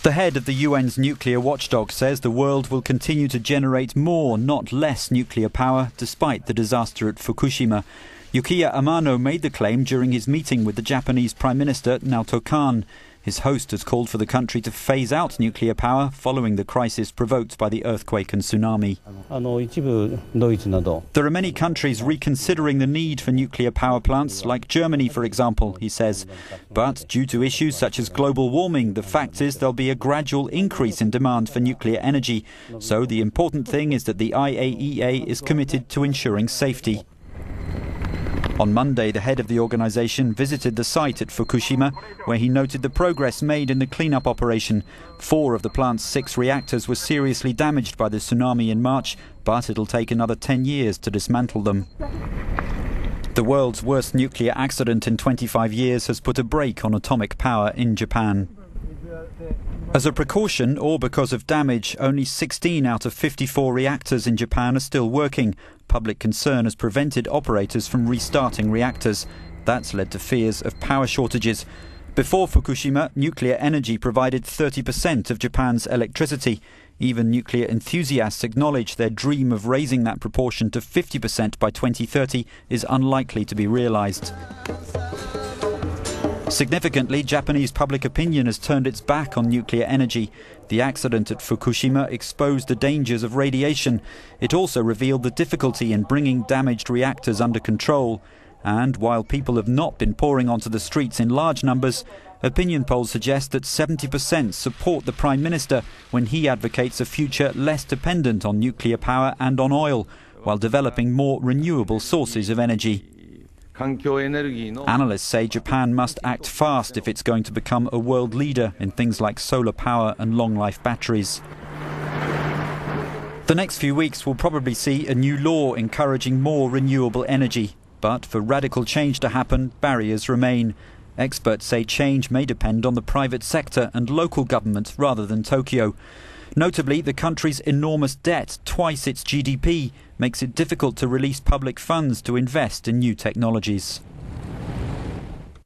The head of the UN's nuclear watchdog says the world will continue to generate more, not less, nuclear power, despite the disaster at Fukushima. Yukiya Amano made the claim during his meeting with the Japanese Prime Minister Naoto Kan. His host has called for the country to phase out nuclear power following the crisis provoked by the earthquake and tsunami. There are many countries reconsidering the need for nuclear power plants, like Germany, for example, he says. But due to issues such as global warming, the fact is there'll be a gradual increase in demand for nuclear energy. So the important thing is that the IAEA is committed to ensuring safety. On Monday, the head of the organisation visited the site at Fukushima, where he noted the progress made in the clean-up operation. 4 of the plant's 6 reactors were seriously damaged by the tsunami in March, but it'll take another 10 years to dismantle them. The world's worst nuclear accident in 25 years has put a brake on atomic power in Japan. As a precaution, or because of damage, only 16 out of 54 reactors in Japan are still working. Public concern has prevented operators from restarting reactors. That's led to fears of power shortages. Before Fukushima, nuclear energy provided 30% of Japan's electricity. Even nuclear enthusiasts acknowledge their dream of raising that proportion to 50% by 2030 is unlikely to be realized. Significantly, Japanese public opinion has turned its back on nuclear energy. The accident at Fukushima exposed the dangers of radiation. It also revealed the difficulty in bringing damaged reactors under control. And while people have not been pouring onto the streets in large numbers, opinion polls suggest that 70% support the Prime Minister when he advocates a future less dependent on nuclear power and on oil, while developing more renewable sources of energy. Analysts say Japan must act fast if it's going to become a world leader in things like solar power and long-life batteries. The next few weeks will probably see a new law encouraging more renewable energy. But for radical change to happen, barriers remain. Experts say change may depend on the private sector and local government rather than Tokyo. Notably, the country's enormous debt, twice its GDP, makes it difficult to release public funds to invest in new technologies.